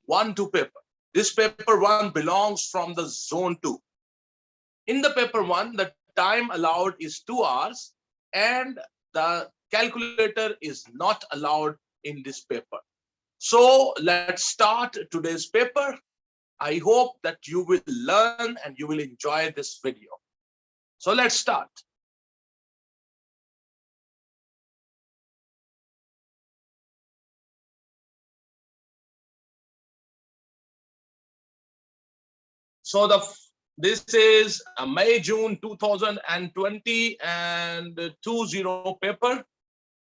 2021-2 paper. This paper 1 belongs from the zone 2. In the paper 1, the time allowed is 2 hours and the calculator is not allowed in this paper. So let's start today's paper. I hope that you will learn and you will enjoy this video. So let's start. So this is a May, June 2020 and 20 paper.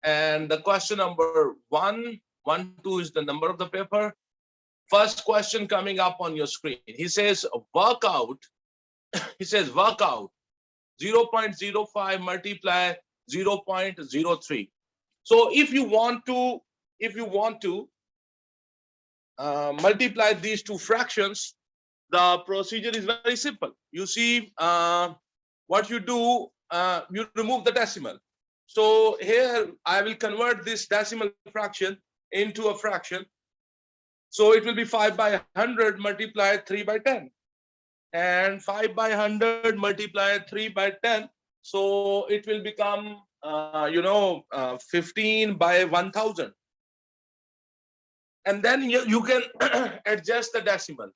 And the question number 1, 1, 2 is the number of the paper. First question coming up on your screen. He says work out. He says work out 0.05 multiply 0.03. So if you want to multiply these two fractions, the procedure is very simple. You see, what you do, you remove the decimal. So here I will convert this decimal fraction into a fraction. So it will be 5 by 100 multiplied 3 by 10. And 5 by 100 multiplied 3 by 10. So it will become, 15 by 1000. And then you can adjust the decimal.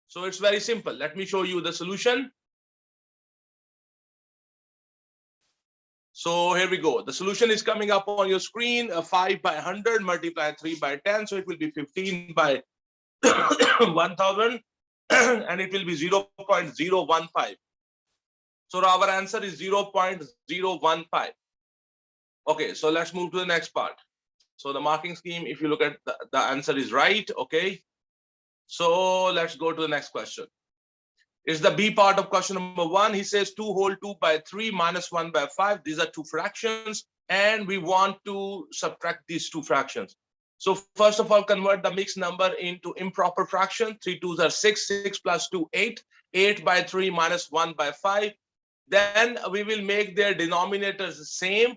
So it's very simple. Let me show you the solution. So here we go. The solution is coming up on your screen. 5 by 100 multiplied 3 by 10. So it will be 15 by 1000 and it will be 0.015. So our answer is 0.015. Okay, so let's move to the next part. So the marking scheme, if you look at the answer is right. Okay. So let's go to the next question. It's the B part of question number 1. He says 2 whole 2 by 3 minus 1 by 5. These are two fractions and we want to subtract these two fractions. So first of all, convert the mixed number into improper fraction. 3 2s are 6, 6 plus 2, 8, 8 by 3 minus 1 by 5. Then we will make their denominators the same.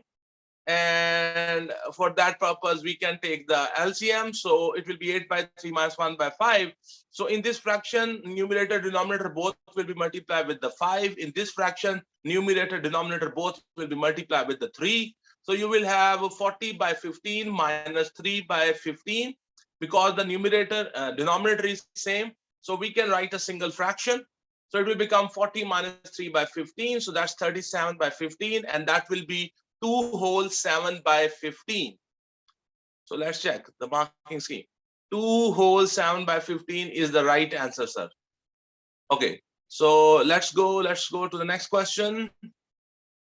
And for that purpose, we can take the LCM. So it will be 8 by 3 minus 1 by 5. So in this fraction, numerator, denominator both will be multiplied with the 5. In this fraction, numerator, denominator both will be multiplied with the 3. So you will have 40 by 15 minus 3 by 15 because the numerator, denominator is same. So we can write a single fraction. So it will become 40 minus 3 by 15. So that's 37 by 15 and that will be 2 whole 7 by 15. So let's check the marking scheme. 2 whole 7 by 15 is the right answer, sir. Okay, so let's go to the next question.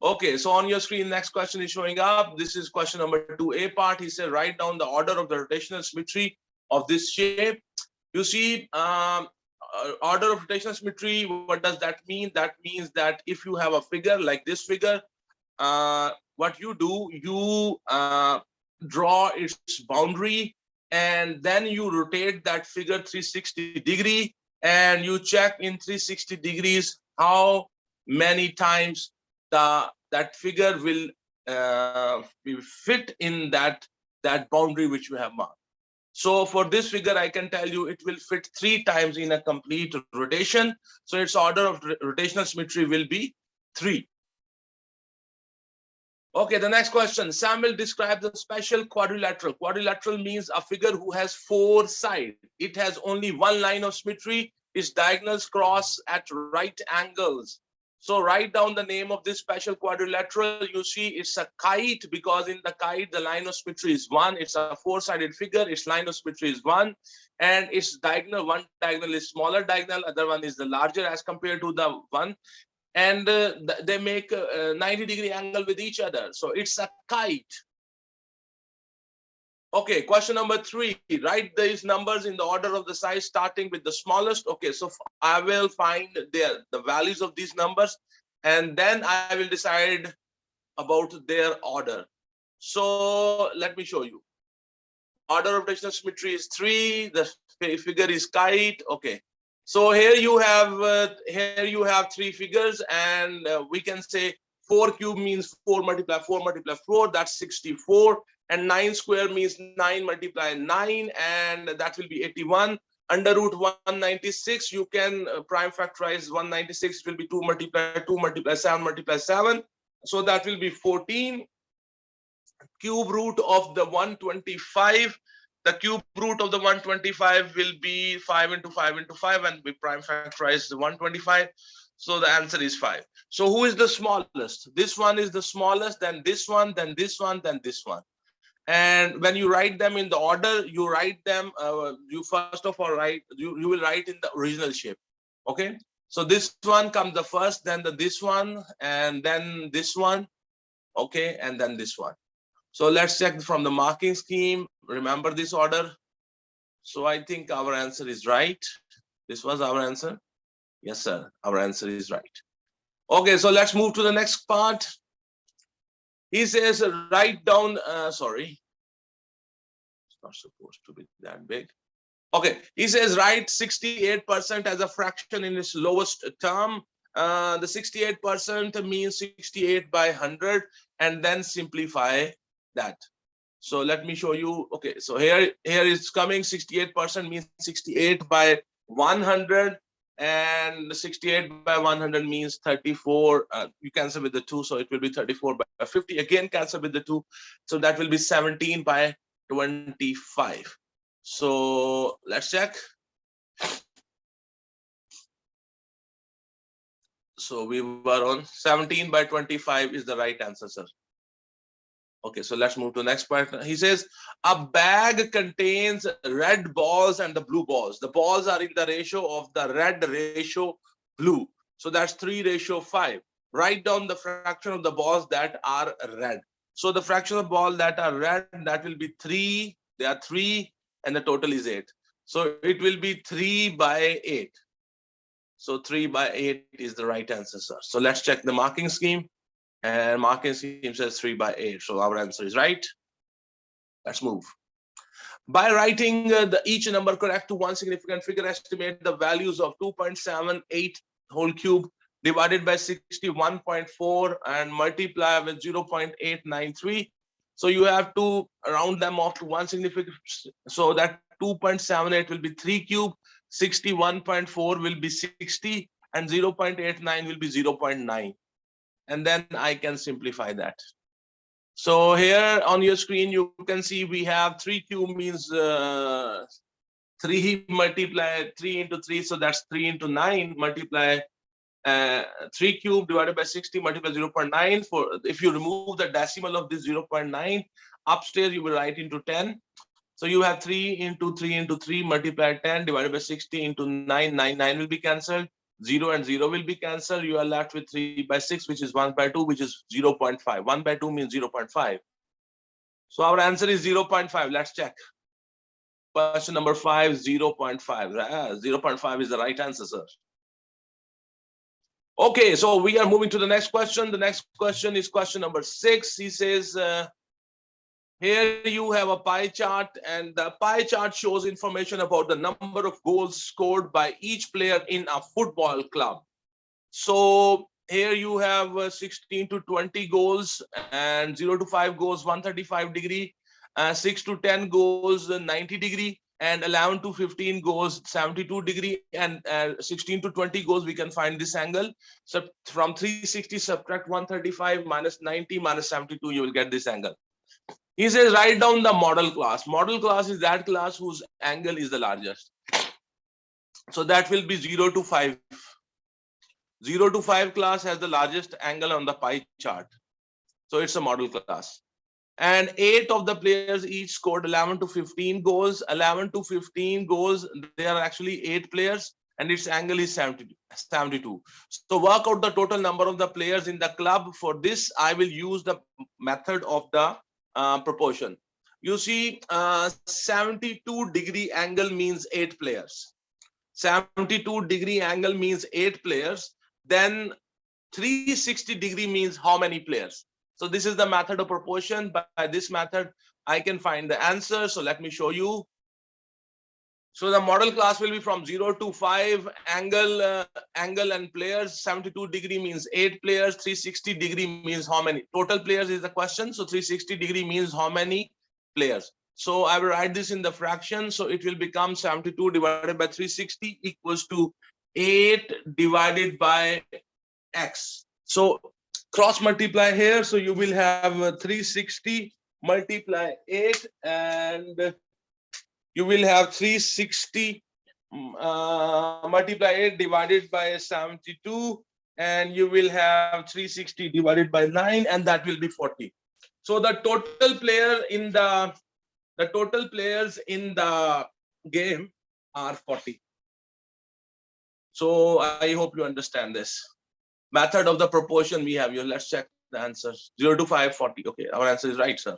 Okay, so on your screen, next question is showing up. This is question number 2A part. He said, write down the order of the rotational symmetry of this shape. You see, order of rotational symmetry, what does that mean? That means that if you have a figure like this figure, what you do, you draw its boundary and then you rotate that figure 360 degree and you check in 360 degrees how many times that figure will be fit in that boundary which you have marked. So for this figure, I can tell you it will fit 3 times in a complete rotation. So its order of rotational symmetry will be 3. Okay, the next question. Sam will describe the special quadrilateral. Quadrilateral means a figure who has 4 sides. It has only one line of symmetry. Its diagonals cross at right angles. So write down the name of this special quadrilateral. You see it's a kite because in the kite, the line of symmetry is 1. It's a 4-sided figure. Its line of symmetry is 1. And its diagonal, one diagonal is smaller diagonal. Other one is the larger as compared to the one. And they make a 90-degree angle with each other. So it's a kite. Okay, question number 3. Write these numbers in the order of the size starting with the smallest. Okay, so I will find the values of these numbers and then I will decide about their order. So let me show you. Order of rotational symmetry is 3. The figure is kite. Okay. So here you have 3 figures and we can say 4 cube means 4 multiply 4 multiply 4. That's 64. and 9 square means 9 multiply 9, and that will be 81. Under root 196, you can prime factorize 196. It will be 2 multiply 7 multiply 7. So that will be 14. Cube root of the 125. The cube root of the 125 will be 5 into 5 into 5, and we prime factorize the 125. So the answer is 5. So who is the smallest? This one is the smallest, then this one, then this one, then this one. And when you write them in the order, you write them, you first of all write, you will write in the original shape. Okay. So this one comes the first, then this one, and then this one. Okay. And then this one. So let's check from the marking scheme. Remember this order. So I think our answer is right. This was our answer. Yes, sir. Our answer is right. Okay, so let's move to the next part. He says, write down, sorry. It's not supposed to be that big. Okay, he says, write 68% as a fraction in its lowest term. The 68% means 68 by 100, and then simplify that. So let me show you. Okay, so here is coming 68% means 68 by 100, and 68 by 100 means 34. You cancel with the 2, so it will be 34 by 50. Again, cancel with the 2, so that will be 17 by 25. So let's check. So we were on 17 by 25 is the right answer, sir. Okay, so let's move to the next part. He says, a bag contains red balls and the blue balls. The balls are in the ratio of the red ratio blue. So that's 3:5. Write down the fraction of the balls that are red. So the fraction of ball that are red, that will be 3. They are 3, and the total is 8. So it will be 3 by 8. So 3 by 8 is the right answer, sir. So let's check the marking scheme. And marking scheme says 3 by 8. So our answer is right. Let's move. By writing each number correct to one significant figure, estimate the values of 2.78 whole cube divided by 61.4 and multiply with 0.893. So you have to round them off to one significant. So that 2.78 will be 3 cube, 61.4 will be 60, and 0.89 will be 0.9. And then I can simplify that. So here on your screen, you can see we have 3 cube means 3 multiply 3 into 3. So that's 3 into 9 multiply 3 cube divided by 60 multiply 0.9. For if you remove the decimal of this 0.9, upstairs you will write into 10. So you have 3 into 3 into 3 multiply 10 divided by 60 into 9. 9 will be cancelled. 0 and 0 will be cancelled. You are left with 3 by 6, which is 1 by 2, which is 0.5. 1 by 2 means 0.5. So our answer is 0.5. Let's check. Question number 5, 0.5. 0.5 is the right answer, sir. Okay, so we are moving to the next question. The next question is question number 6. He says, here you have a pie chart, and the pie chart shows information about the number of goals scored by each player in a football club. So here you have 16 to 20 goals, and 0 to 5 goals 135 degree, 6 to 10 goals 90 degree, and 11 to 15 goals 72 degree, and 16 to 20 goals we can find this angle. So from 360 subtract 135 minus 90 minus 72, you will get this angle. He says, write down the model class. Model class is that class whose angle is the largest. So that will be 0 to 5. 0 to 5 class has the largest angle on the pie chart. So it's a model class. And 8 of the players each scored 11 to 15 goals. 11 to 15 goals, there are actually 8 players, and its angle is 72. So work out the total number of the players in the club. For this, I will use the method of the proportion. You see, 72 degree angle means 8 players. 72 degree angle means 8 players. Then 360 degree means how many players? So this is the method of proportion. By this method, I can find the answer. So let me show you. So the model class will be from 0 to 5 angle and players. 72 degree means 8 players. 360 degree means how many total players is the question. So 360 degree means how many players. So I will write this in the fraction. So it will become 72 divided by 360 equals to 8 divided by x. So cross multiply here. So you will have 360 multiply 8, and you will have 360 multiply 8 divided by 72, and you will have 360 divided by 9, and that will be 40. So the total player in the total players in the game are 40. So I hope you understand this method of the proportion we have here. Let's check the answers. 0 to 5, 40. Okay, our answer is right, sir.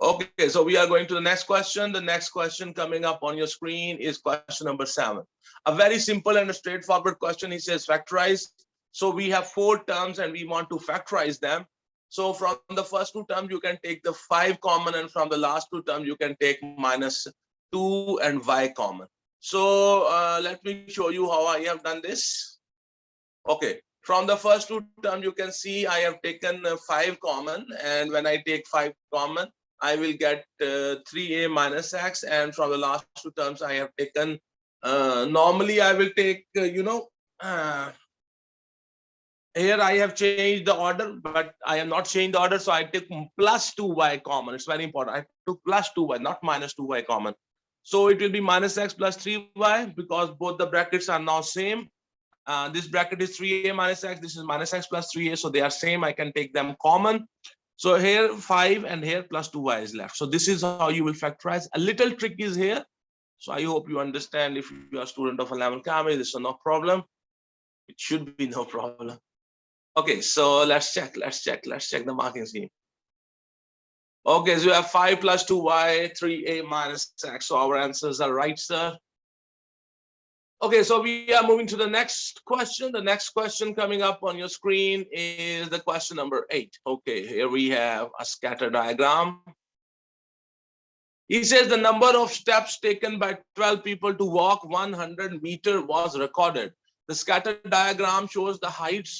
Okay, so we are going to the next question. The next question coming up on your screen is question number 7. A very simple and a straightforward question. He says factorize. So we have 4 terms and we want to factorize them. So from the first 2 terms, you can take the 5 common, and from the last 2 terms, you can take -2 and y common. So let me show you how I have done this. Okay, from the first 2 terms, you can see I have taken 5 common, and when I take 5 common, I will get 3a minus x, and from the last 2 terms, I have taken, normally I will take, here I have changed the order, but I have not changed the order, so I took plus 2y common. It's very important. I took plus 2y, not minus 2y common. So it will be minus x plus 3y, because both the brackets are now same. This bracket is 3a minus x, this is minus x plus 3a, so they are same. I can take them common. So here 5 and here plus 2y is left. So this is how you will factorize. A little trick is here. So I hope you understand. If you are a student of Lcm, this is no problem. It should be no problem. Okay, so let's check the marking scheme. Okay, so you have 5 plus 2y, 3a minus x. So our answers are right, sir. Okay, so we are moving to the next question. The next question coming up on your screen is the question number 8. Okay, here we have a scatter diagram. He says the number of steps taken by 12 people to walk 100 meters was recorded. The scatter diagram shows the heights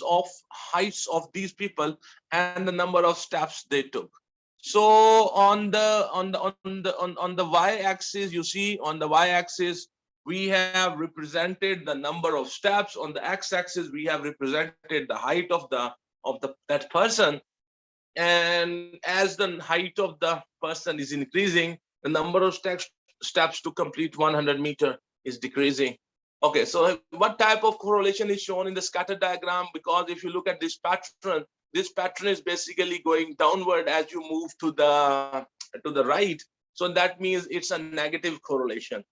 of these people and the number of steps they took. So on the y-axis, you see on the y-axis we have represented the number of steps. On the x-axis we have represented the height of that person. And as the height of the person is increasing, the number of steps to complete 100 meters is decreasing. Okay, so what type of correlation is shown in the scatter diagram? Because if you look at this pattern is basically going downward as you move to the right. So that means it's a negative correlation.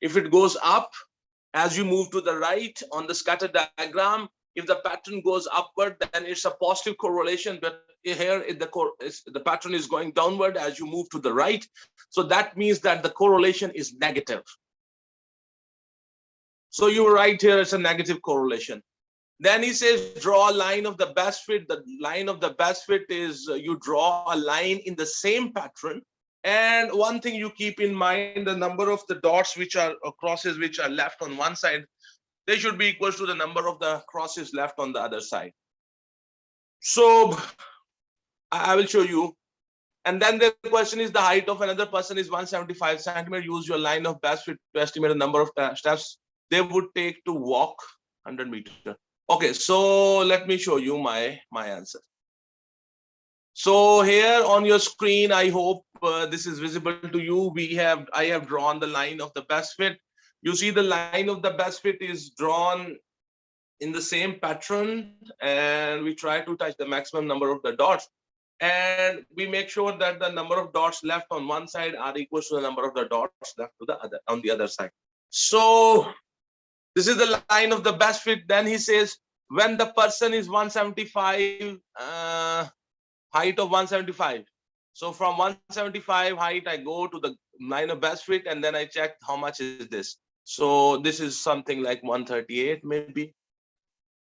If it goes up as you move to the right on the scatter diagram, if the pattern goes upward, then it's a positive correlation. But here the pattern is going downward as you move to the right. So that means that the correlation is negative. So you write here it's a negative correlation. Then he says draw a line of the best fit. The line of the best fit is you draw a line in the same pattern. And one thing you keep in mind, the number of the dots which are crosses which are left on one side, they should be equal to the number of the crosses left on the other side. So I will show you. And then the question is the height of another person is 175 centimeters. Use your line of best fit to estimate the number of steps they would take to walk 100 meters. Okay, so let me show you my answer. So here on your screen, I hope this is visible to you. I have drawn the line of the best fit. You see the line of the best fit is drawn in the same pattern, and we try to touch the maximum number of the dots. And we make sure that the number of dots left on one side are equal to the number of the dots left on the other side. So this is the line of the best fit. Then he says when the person is 175, height of 175. So from 175 height, I go to the line of best fit, and then I check how much is this. So this is something like 138 maybe.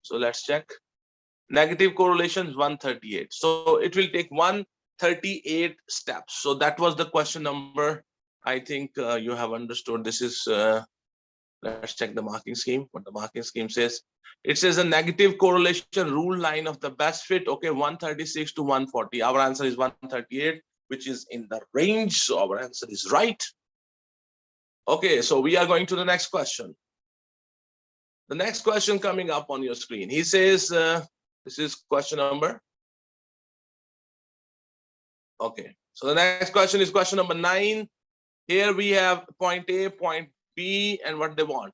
So let's check. Negative correlation is 138. So it will take 138 steps. So that was the question number. I think you have understood. This is, let's check the marking scheme, what the marking scheme says. It says a negative correlation rule line of the best fit. Okay, 136 to 140. Our answer is 138. which is in the range. So our answer is right. Okay, so we are going to the next question. The next question coming up on your screen. He says, this is question number. Okay, so the next question is question number 9. Here we have point A, point B, and what they want.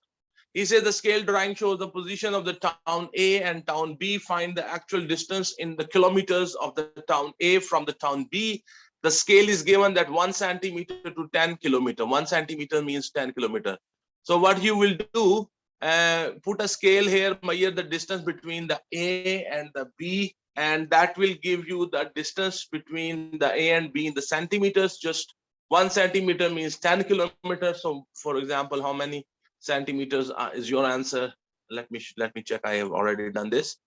He says the scale drawing shows the position of the town A and town B. Find the actual distance in the kilometers of the town A from the town B. The scale is given that 1 centimeter to 10 kilometer. 1 centimeter means 10 kilometer. So what you will do, put a scale here, measure the distance between the A and the B, and that will give you the distance between the A and B in the centimeters. Just 1 centimeter means 10 kilometers. So for example, how many centimeters is your answer? Let me check. I have already done this.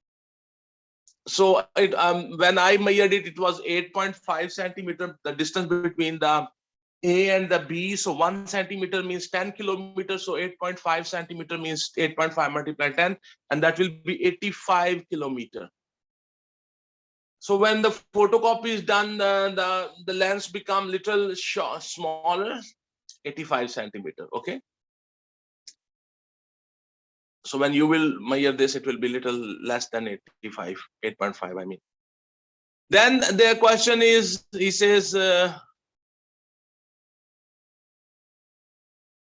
So it, when I measured it, it was 8.5 centimeter, the distance between the A and the B. So 1 centimeter means 10 kilometers. So 8.5 centimeter means 8.5 multiplied 10, and that will be 85 kilometer. So when the photocopy is done, the lens become little smaller, 85 centimeter. Okay. So when you will measure this, it will be little less than 85, 8.5, I mean. Then the question is, he says, then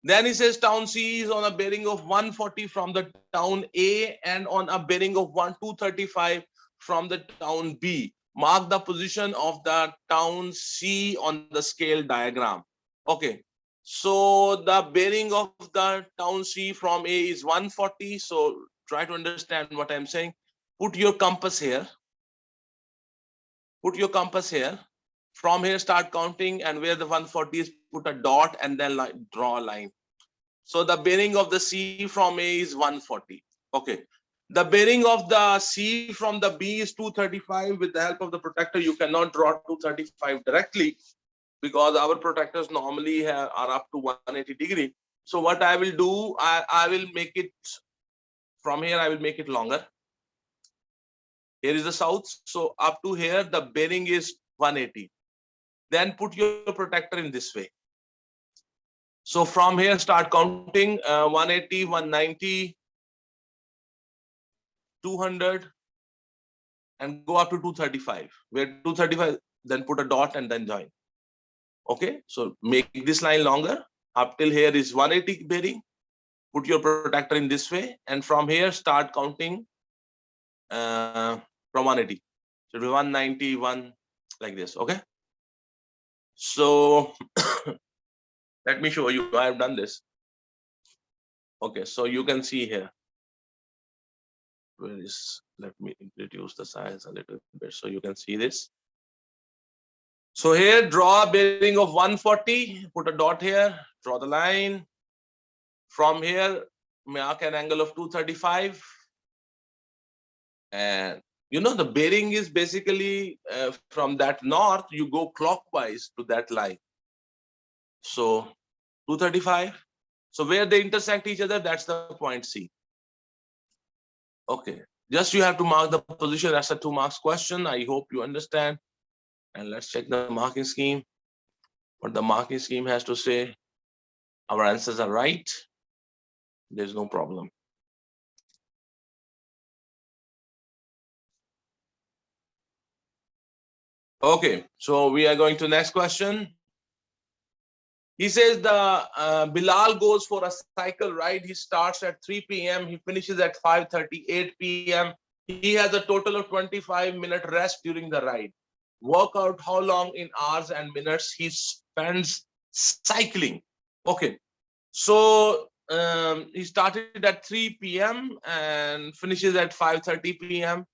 he says town C is on a bearing of 140 from the town A and on a bearing of 235 from the town B. Mark the position of the town C on the scale diagram. Okay. So the bearing of the town C from A is 140. So try to understand what I'm saying. Put your compass here. Put your compass here. From here, start counting, and where the 140 is, put a dot and then draw a line. So the bearing of the C from A is 140. Okay. The bearing of the C from the B is 235. With the help of the protractor, you cannot draw 235 directly, because our protractors normally are up to 180 degree. So what I will do, I will make it from here, I will make it longer. Here is the south. So up to here, the bearing is 180. Then put your protractor in this way. So from here, start counting 180, 190, 200, and go up to 235. Where 235, then put a dot and then join. Okay, so make this line longer. Up till here is 180 bearing. Put your protractor in this way, and from here start counting from 180. So 191 like this. Okay. So let me show you. I have done this. Okay, so you can see here. Where is? Let me reduce the size a little bit so you can see this. So here, draw a bearing of 140. Put a dot here. Draw the line. From here, mark an angle of 235. And you know the bearing is basically from that north, you go clockwise to that line. So 235. So where they intersect each other, that's the point C. Okay, just you have to mark the position. That's a 2 marks question. I hope you understand. And let's check the marking scheme. What the marking scheme has to say. Our answers are right. There's no problem. Okay, so we are going to next question. He says the Bilal goes for a cycle ride. He starts at 3 p.m. He finishes at 5:38 p.m. He has a total of 25-minute rest during the ride. Work out how long in hours and minutes he spends cycling. Okay, so he started at 3 p.m. and finishes at 5:30 p.m.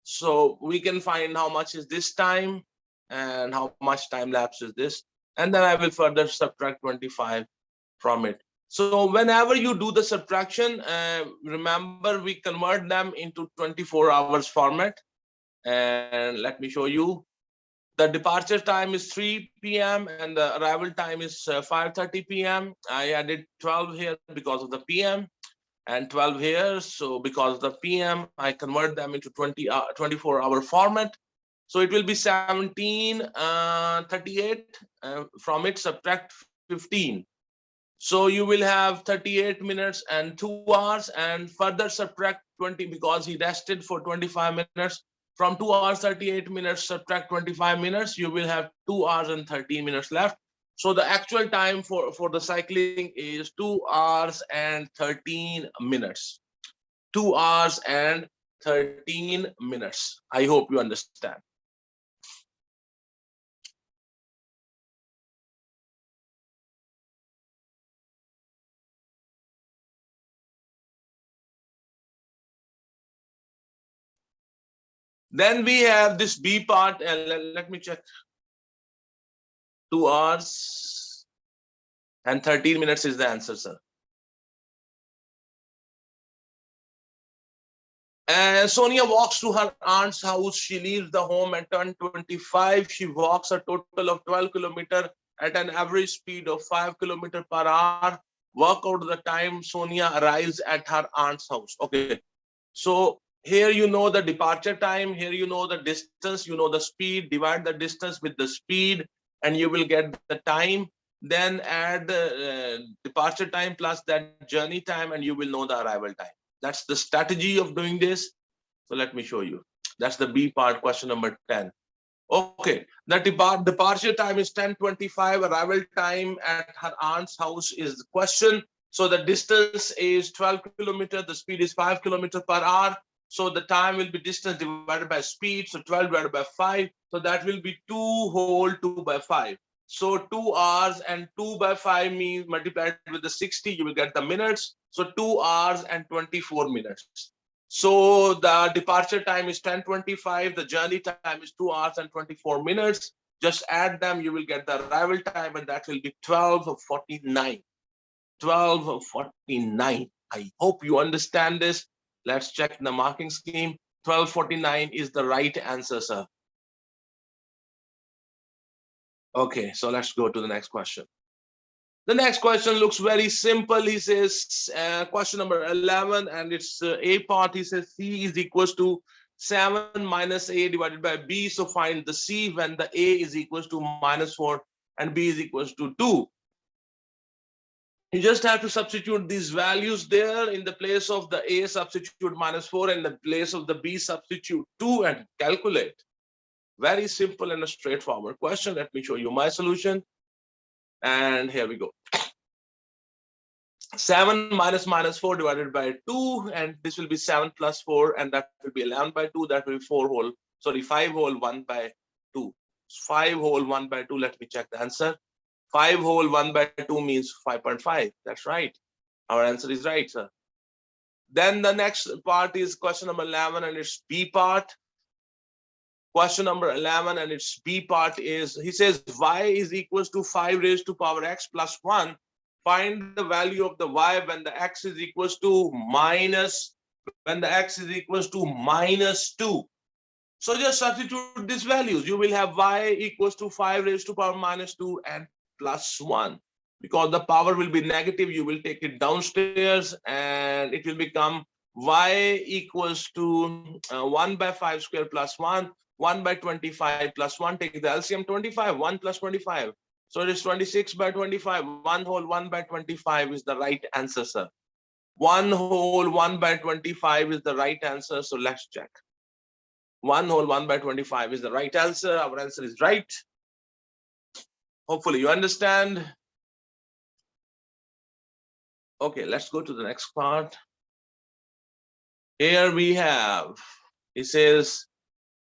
So we can find how much is this time and how much time lapse is this. And then I will further subtract 25 from it. So whenever you do the subtraction, remember we convert them into 24 hours format. And let me show you. The departure time is 3 p.m. and the arrival time is 5:30 p.m. I added 12 here because of the p.m. and 12 here. So because of the p.m., I convert them into 24-hour format. So it will be 1738. From it, subtract 15. So you will have 38 minutes and 2 hours, and further subtract 20 because he rested for 25 minutes. From 2 hours 38 minutes, subtract 25 minutes, you will have 2 hours and 13 minutes left. So the actual time for the cycling is 2 hours and 13 minutes. 2 hours and 13 minutes. I hope you understand. Then we have this B part. Let me check. 2 hours and 13 minutes is the answer, sir. Sonia walks to her aunt's house. She leaves the home at 10:25. She walks a total of 12 kilometers at an average speed of 5 kilometers per hour. Work out the time Sonia arrives at her aunt's house. Okay. So here you know the departure time. Here you know the distance. You know the speed. Divide the distance with the speed, and you will get the time. Then add the departure time plus that journey time, and you will know the arrival time. That's the strategy of doing this. So let me show you. That's the B part, question number 10. Okay, the departure time is 10:25. Arrival time at her aunt's house is the question. So the distance is 12 kilometers. The speed is 5 kilometers per hour. So the time will be distance divided by speed. So 12 divided by 5. So that will be 2 whole 2 by 5. So 2 hours and 2 by 5 means multiplied with the 60, you will get the minutes. So 2 hours and 24 minutes. So the departure time is 10:25. The journey time is 2 hours and 24 minutes. Just add them, you will get the arrival time, and that will be 12:49. 12:49. I hope you understand this. Let's check the marking scheme. 12:49 is the right answer, sir. Okay, so let's go to the next question. The next question looks very simple. He says, question number 11, and it's A part. He says C is equals to 7 minus A divided by B. So find the C when the A is equals to -4 and B is equals to 2. You just have to substitute these values there. In the place of the A, substitute -4, and in the place of the B, substitute 2 and calculate. Very simple and a straightforward question. Let me show you my solution. And here we go. 7 minus -4 divided by 2, and this will be 7 plus 4, and that will be 11 by 2. That will be 5 whole 1 by 2. 5 whole 1 by 2. Let me check the answer. 5 whole 1 by 2 means 5.5. That's right. Our answer is right, sir. Then the next part is question number 11, and its B part. Question number 11 and its B part is, he says y is equals to 5 raised to power x plus 1. Find the value of the y when the x is equals to -2. So just substitute these values. You will have y equals to 5 raised to power -2 and plus 1. Because the power will be negative, you will take it downstairs and it will become y equals to 1 by 5 square plus 1. 1 by 25 plus 1, take the LCM 25, 1 plus 25. So it is 26 by 25. 1 whole 1 by 25 is the right answer, sir. 1 whole 1 by 25 is the right answer. So let's check. 1 whole 1 by 25 is the right answer. Our answer is right. Hopefully you understand. Okay, let's go to the next part. Here we have, it says,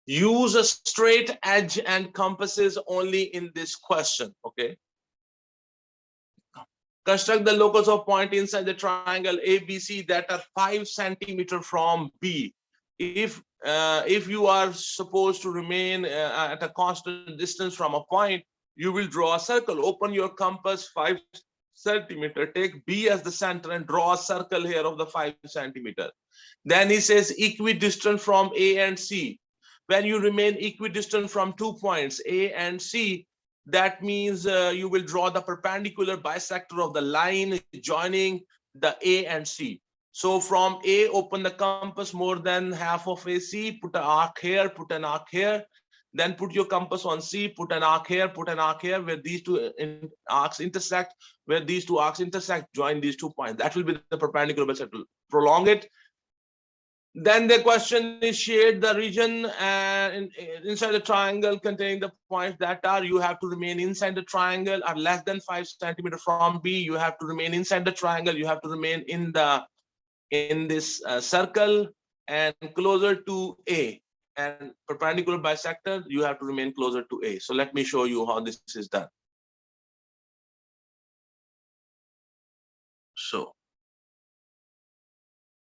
use a straight edge and compasses only in this question. Okay. Construct the locus of point inside the triangle ABC that are 5 centimeters from B. If you are supposed to remain at a constant distance from a point, you will draw a circle. Open your compass 5 centimeters. Take B as the center and draw a circle here of the 5 centimeters. Then he says equidistant from A and C. When you remain equidistant from 2 points, A and C, that means you will draw the perpendicular bisector of the line joining the A and C. So from A, open the compass more than half of AC, put an arc here, put an arc here. Then put your compass on C, put an arc here, put an arc here, where these two arcs intersect, where these two arcs intersect, join these 2 points. That will be the perpendicular bisector. Prolong it. Then the question is shade the region inside the triangle containing the points that are, you have to remain inside the triangle, are less than 5 centimeters from B. You have to remain inside the triangle. You have to remain in this circle and closer to A. And perpendicular bisector, you have to remain closer to A. So let me show you how this is done. So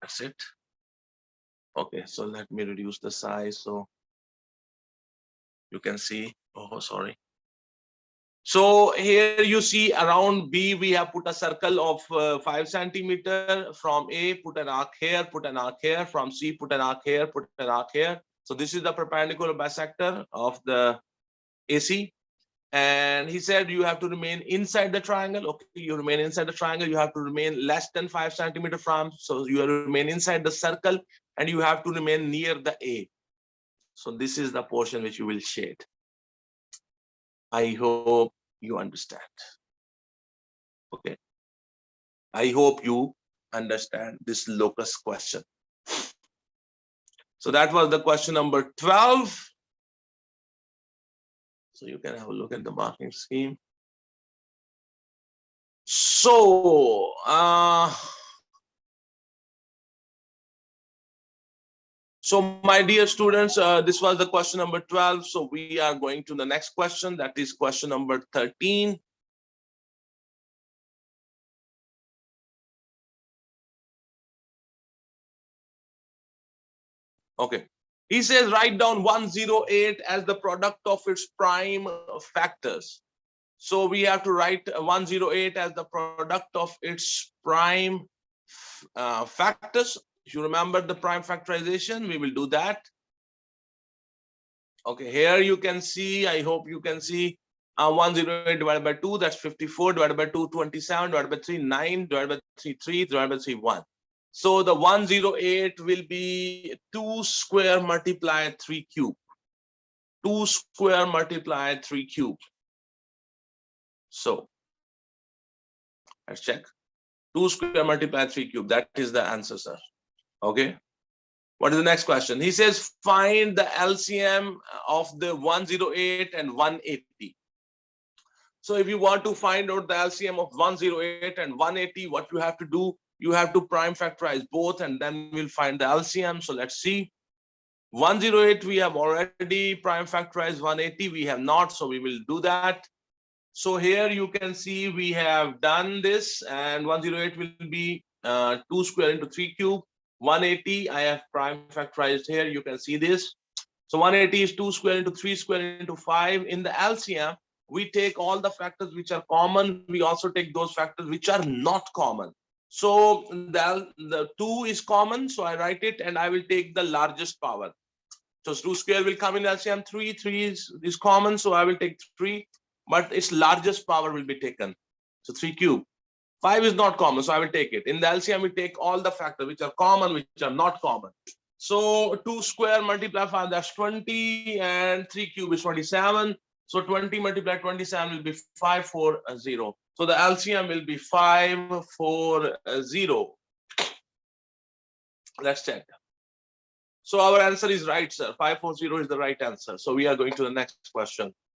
that's it. Okay, so let me reduce the size so you can see. Oh, sorry. So here you see around B, we have put a circle of 5 centimeters. From A, put an arc here, put an arc here. From C, put an arc here, put an arc here. So this is the perpendicular bisector of the AC. And he said you have to remain inside the triangle. Okay, you remain inside the triangle. You have to remain less than 5 centimeters from. So you remain inside the circle and you have to remain near the A. So this is the portion which you will shade. I hope you understand. Okay. I hope you understand this locus question. So that was the question number 12. So you can have a look at the marking scheme. So, my dear students, this was the question number 12. So we are going to the next question. That is question number 13. Okay. He says write down 108 as the product of its prime factors. So we have to write 108 as the product of its prime factors. If you remember the prime factorization, we will do that. Okay, here you can see, I hope you can see 108 divided by 2, that's 54, divided by 2, 27, divided by 3, 9, divided by 3, 3, divided by 3, 1. So the 108 will be 2 square multiplied 3 cube. 2 square multiplied 3 cube. So let's check. 2 square multiplied 3 cube. That is the answer, sir. Okay. What is the next question? He says, find the LCM of the 108 and 180. So if you want to find out the LCM of 108 and 180, what you have to do, you have to prime factorize both and then we'll find the LCM. So let's see. 108, we have already prime factorized. 180, we have not. So we will do that. So here you can see we have done this, and 108 will be 2 square into 3 cube. 180, I have prime factorized here. You can see this. So 180 is 2 square into 3 square into 5. In the LCM, we take all the factors which are common. We also take those factors which are not common. So the 2 is common. So I write it and I will take the largest power. So 2 square will come in LCM. 3 is common. So I will take 3, but its largest power will be taken. So 3 cube. 5 is not common, so I will take it. In the LCM, we take all the factors which are common, which are not common. So 2 square multiply 5, that's 20, and 3 cube is 27. So 20 multiplied 27 will be 540. So the LCM will be 540. Let's check. So our answer is right, sir. 540 is the right answer. So we are going to the next question.